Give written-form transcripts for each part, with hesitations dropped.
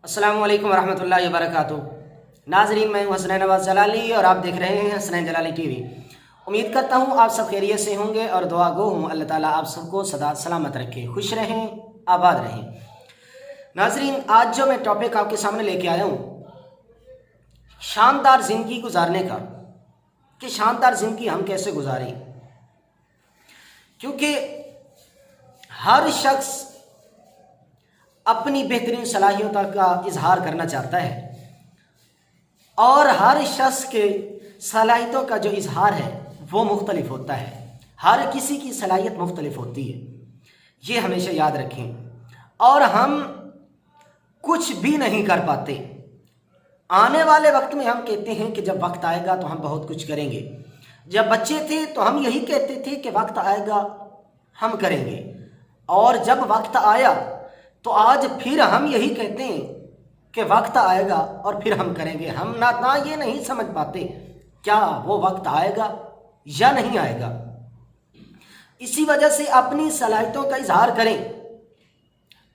अस्सलाम वालेकुम रहमतुल्लाहि वबरकातुह। नाजरीन, मैं हूँ हसनैन नवाज़ जलाली और आप देख रहे हैं हसनैन जलाली टीवी। उम्मीद करता हूँ आप सब खैरियत से होंगे और दुआ गो हूँ अल्लाह ताला आप सबको सदा सलामत रखे, खुश रहें, आबाद रहें। नाजरीन, आज जो मैं टॉपिक आपके सामने लेके आया हूँ शानदार ज़िंदगी गुजारने का, कि शानदार ज़िंदगी हम कैसे गुजारें। क्योंकि हर शख्स अपनी बेहतरीन सलाहियतों का इजहार करना चाहता है और हर शख्स के सलाहियतों का जो इजहार है वो मुख्तलिफ होता है। हर किसी की सलाहियत मुख्तलिफ होती है, ये हमेशा याद रखें। और हम कुछ भी नहीं कर पाते। आने वाले वक्त में हम कहते हैं कि जब वक्त आएगा तो हम बहुत कुछ करेंगे। जब बच्चे थे तो हम यही कहते थे कि वक्त आएगा हम करेंगे, और जब वक्त आया तो आज फिर हम यही कहते हैं कि वक्त आएगा और फिर हम करेंगे। हम ना ये नहीं समझ पाते क्या वो वक्त आएगा या नहीं आएगा। इसी वजह से अपनी सलाहियतों का इजहार करें,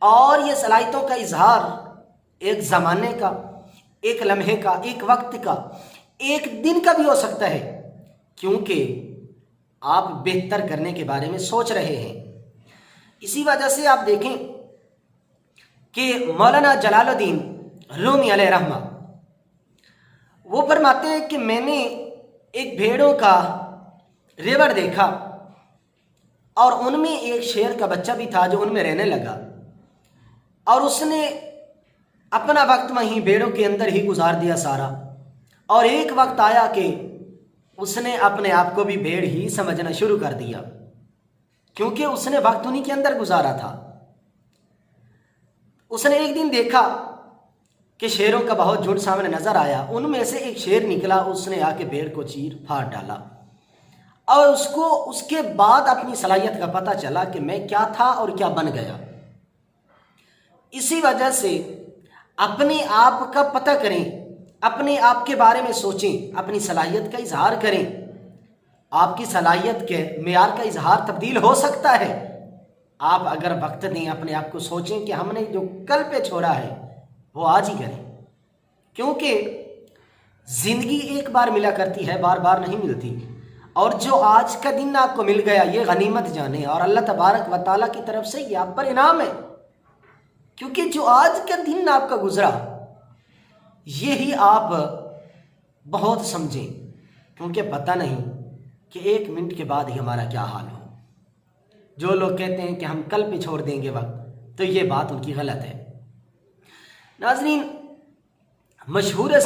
और ये सलाहियतों का इजहार एक ज़माने का, एक लम्हे का, एक वक्त का, एक दिन का भी हो सकता है, क्योंकि आप बेहतर करने के बारे में सोच रहे हैं। इसी वजह से आप देखें कि मौलाना जलालुद्दीन रूमी अलैहि रहमा वो फरमाते हैं कि मैंने एक भेड़ों का रेवड़ देखा और उनमें एक शेर का बच्चा भी था जो उनमें रहने लगा, और उसने अपना वक्त वहीं भेड़ों के अंदर ही गुजार दिया सारा। और एक वक्त आया कि उसने अपने आप को भी भेड़ ही समझना शुरू कर दिया, क्योंकि उसने वक्त उन्हीं के अंदर गुजारा था। उसने एक दिन देखा कि शेरों का बहुत झुंड सामने नजर आया, उनमें से एक शेर निकला, उसने आके भेड़ को चीर फाड़ डाला, और उसको उसके बाद अपनी सलाहियत का पता चला कि मैं क्या था और क्या बन गया। इसी वजह से अपने आप का पता करें, अपने आप के बारे में सोचें, अपनी सलाहियत का इजहार करें। आपकी सलाहियत के मेयार का इजहार तब्दील हो सकता है। आप अगर वक्त दें, अपने आप को सोचें कि हमने जो कल पे छोड़ा है वो आज ही करें, क्योंकि ज़िंदगी एक बार मिला करती है, बार बार नहीं मिलती। और जो आज का दिन आपको मिल गया ये गनीमत जाने, और अल्लाह तबारक व तआला की तरफ से ये आप पर इनाम है। क्योंकि जो आज का दिन आपका गुजरा यही आप बहुत समझें, क्योंकि पता नहीं कि एक मिनट के बाद ही हमारा क्या हाल हो। जो लोग कहते हैं कि हम कल पे छोड़ देंगे वक्त, तो ये बात उनकी गलत है। नाज़रीन, मशहूर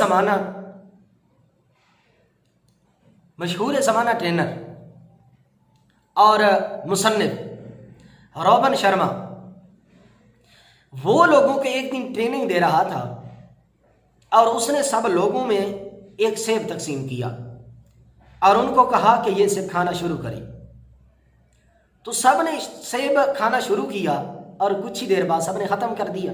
ज़माना ट्रेनर और मुसन्निफ रोबन शर्मा वो लोगों को एक दिन ट्रेनिंग दे रहा था, और उसने सब लोगों में एक सेब तकसीम किया और उनको कहा कि ये सेब खाना शुरू करें। तो सब ने सेब खाना शुरू किया और कुछ ही देर बाद सब ने ख़त्म कर दिया,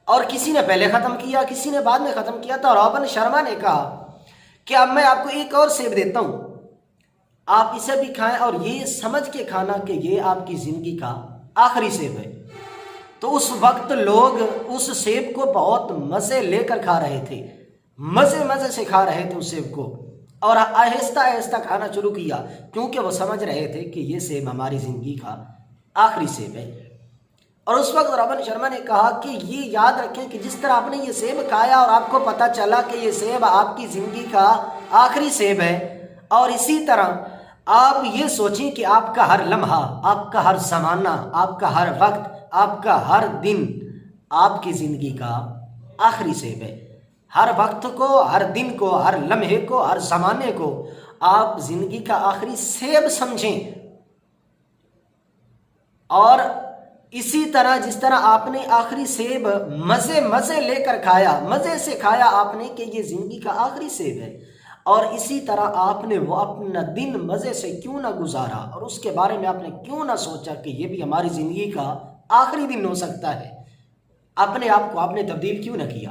और किसी ने पहले ख़त्म किया, किसी ने बाद में ख़त्म किया। तो रोबन शर्मा ने कहा कि अब मैं आपको एक और सेब देता हूँ, आप इसे भी खाएं और ये समझ के खाना कि ये आपकी ज़िंदगी का आखिरी सेब है। तो उस वक्त लोग उस सेब को बहुत मज़े लेकर खा रहे थे, मज़े से खा रहे थे उस सेब को, और आहिस्ता आहिस्ता खाना शुरू किया, क्योंकि वो समझ रहे थे कि ये सेब हमारी ज़िंदगी का आखिरी सेब है। और उस वक्त रोबन शर्मा ने कहा कि ये याद रखें कि जिस तरह आपने ये सेब खाया और आपको पता चला कि ये सेब आपकी ज़िंदगी का आखिरी सेब है, और इसी तरह आप ये सोचें कि आपका हर लम्हा, आपका हर ज़माना, आपका हर वक्त, आपका हर दिन आपकी ज़िंदगी का आखिरी सेब है। हर वक्त को, हर दिन को, हर लम्हे को, हर ज़माने को आप ज़िंदगी का आखिरी सेब समझें। और इसी तरह जिस तरह आपने आखिरी सेब मज़े लेकर खाया, मज़े से खाया आपने कि ये ज़िंदगी का आखिरी सेब है, और इसी तरह आपने वो अपना दिन मज़े से क्यों ना गुजारा, और उसके बारे में आपने क्यों ना सोचा कि ये भी हमारी ज़िंदगी का आखिरी दिन हो सकता है। अपने आप को आपने तब्दील क्यों ना किया,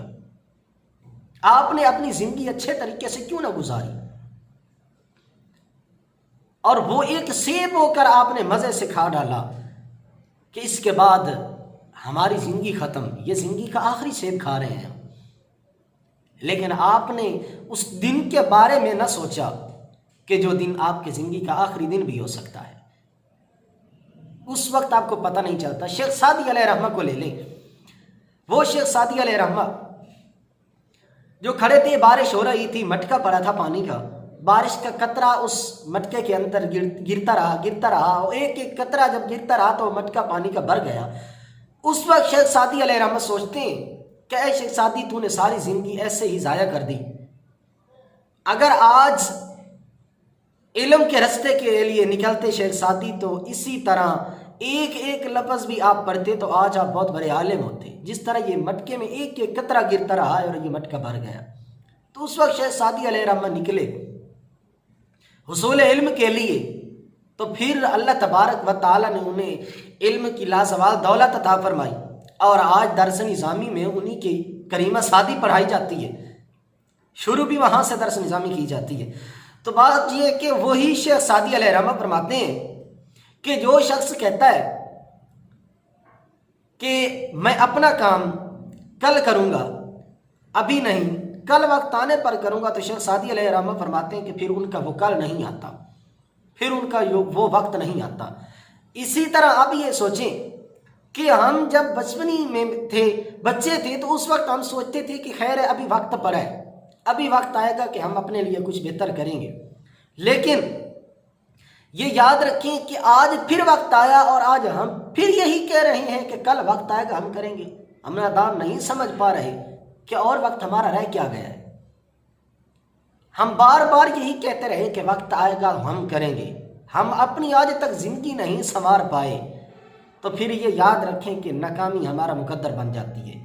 आपने अपनी ज़िंदगी अच्छे तरीके से क्यों ना गुजारी, और वो एक सेब होकर आपने मज़े से खा डाला कि इसके बाद ہماری زندگی ختم، یہ زندگی کا آخری سیب کھا رہے ہیں. لیکن آپ نے اس دن کے بارے میں نہ سوچا کہ جو دن آپ کی زندگی کا آخری دن بھی ہو سکتا ہے. اس وقت آپ کو پتہ نہیں چلتا. شیخ سعدی علیہ رحمہ کو لے لیں. وہ شیخ سعدی علیہ رحمہ جو کھڑے تھے، بارش ہو رہی تھی، مٹکا پڑا تھا پانی کا، بارش کا قطرہ اس مٹکے کے اندر گرتا رہا اور ایک ایک قطرہ جب گرتا رہا تو مٹکا پانی کا بھر گیا. اس وقت شیخ سعدی علیہ رحمہ سوچتے ہیں کہ اے شیخ سعدی، تو نے ساری زندگی ایسے ہی ضائع کر دی. اگر آج علم کے رستے کے لیے نکلتے شیخ سعدی تو اسی طرح ایک ایک لفظ بھی آپ پڑھتے تو آج آپ بہت بڑے عالم ہوتے. جس طرح یہ مٹکے میں ایک ایک قطرہ گرتا رہا ہے اور یہ مٹکا بھر گیا. تو اس وقت شیخ سعدی علیہ رحمہ نکلے حصول علم کے لیے. تو پھر اللہ تبارک و تعالیٰ نے انہیں علم کی لازوال دولت عطا فرمائی اور آج درس نظامی میں انہی کی کریمہ سعدی پڑھائی جاتی ہے. شروع بھی وہاں سے درس نظامی کی جاتی ہے. تو بات یہ ہے کہ وہی شیخ سعدی علیہ رحمہ فرماتے ہیں کہ جو شخص کہتا ہے کہ میں اپنا کام کل کروں گا، ابھی نہیں، کل وقت آنے پر کروں گا، تو شیخ سعدی علیہ رحمہ فرماتے ہیں کہ پھر ان کا وہ کل نہیں آتا، پھر ان کا وہ وقت نہیں آتا. اسی طرح اب یہ سوچیں کہ ہم جب بچپنی میں تھے، بچے تھے، تو اس وقت ہم سوچتے تھے کہ خیر ہے، ابھی وقت پر ہے، ابھی وقت آئے گا کہ ہم اپنے لیے کچھ بہتر کریں گے. لیکن یہ یاد رکھیں کہ آج پھر وقت آیا اور آج ہم پھر یہی کہہ رہے ہیں کہ کل وقت آئے گا ہم کریں گے. ہم نادان نہیں سمجھ پا رہے کہ اور وقت ہمارا رہ کیا گیا ہے. ہم بار بار یہی کہتے رہے کہ وقت آئے گا ہم کریں گے، ہم اپنی آج تک زندگی نہیں سنوار پائے. تو پھر یہ یاد رکھیں کہ ناکامی ہمارا مقدر بن جاتی ہے.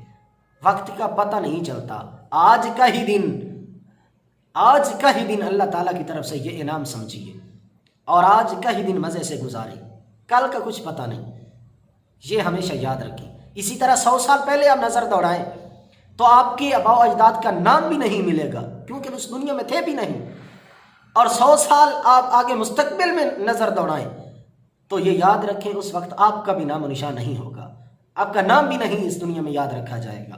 وقت کا پتہ نہیں چلتا. آج کا ہی دن اللہ تعالیٰ کی طرف سے یہ انعام سمجھیے اور آج کا ہی دن مزے سے گزاریں. کل کا کچھ پتہ نہیں، یہ ہمیشہ یاد رکھیں. اسی طرح 100 سال پہلے آپ نظر دوڑائیں تو آپ کے آباء و اجداد کا نام بھی نہیں ملے گا، کیونکہ اس دنیا میں تھے بھی نہیں. اور 100 سال آپ آگے مستقبل میں نظر دوڑائیں تو یہ یاد رکھیں اس وقت آپ کا بھی نام و نشان نہیں ہوگا، آپ کا نام بھی نہیں اس دنیا میں یاد رکھا جائے گا.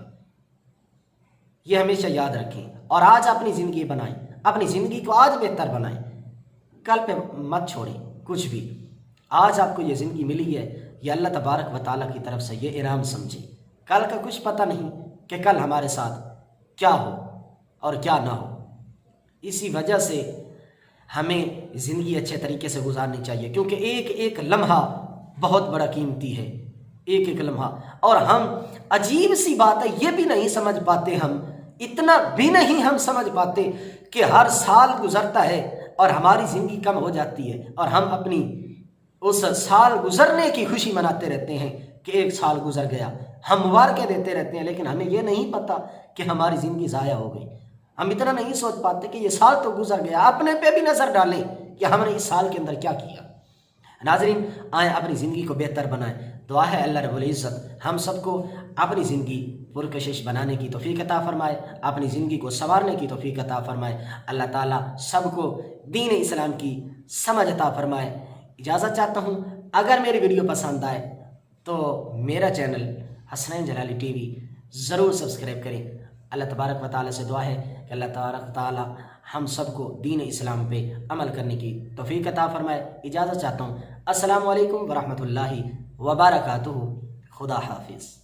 یہ ہمیشہ یاد رکھیں اور آج اپنی زندگی بنائیں، اپنی زندگی کو آج بہتر بنائیں. کل پہ مت چھوڑیں کچھ بھی. آج آپ کو یہ زندگی ملی ہے، یہ اللہ تبارک و تعالیٰ کی طرف سے یہ انعام سمجھیں. کل کا کچھ پتہ نہیں کہ کل ہمارے ساتھ کیا ہو اور کیا نہ ہو. اسی وجہ سے ہمیں زندگی اچھے طریقے سے گزارنی چاہیے، کیونکہ ایک ایک لمحہ بہت بڑا قیمتی ہے، ایک ایک لمحہ. اور ہم عجیب سی بات ہے، یہ بھی نہیں سمجھ پاتے، ہم اتنا بھی نہیں ہم سمجھ پاتے کہ ہر سال گزرتا ہے اور ہماری زندگی کم ہو جاتی ہے اور ہم اپنی اس سال گزرنے کی خوشی مناتے رہتے ہیں کہ ایک سال گزر گیا. ہم مبارکیں دیتے رہتے ہیں، لیکن ہمیں یہ نہیں پتہ کہ ہماری زندگی ضائع ہو گئی. ہم اتنا نہیں سوچ پاتے کہ یہ سال تو گزر گیا. اپنے پہ بھی نظر ڈالیں کہ ہم نے اس سال کے اندر کیا کیا. ناظرین، آئیں اپنی زندگی کو بہتر بنائیں. دعا ہے اللہ رب العزت ہم سب کو اپنی زندگی پرکشش بنانے کی توفیق عطا فرمائے، اپنی زندگی کو سنوارنے کی توفیق عطا فرمائے. اللہ تعالیٰ سب کو دین اسلام کی سمجھ عطا فرمائے. اجازت چاہتا ہوں، اگر میری ویڈیو پسند آئے تو میرا channel Hasnain Jalali T V ضرور سبسکرائب کریں. اللہ تبارک و تعالیٰ سے دعا ہے کہ اللہ تبارک و تعالیٰ ہم سب کو دین اسلام پہ عمل کرنے کی توفیق عطا فرمائے. اجازت چاہتا ہوں. السلام علیکم ورحمۃ اللہ وبرکاتہ. خدا حافظ.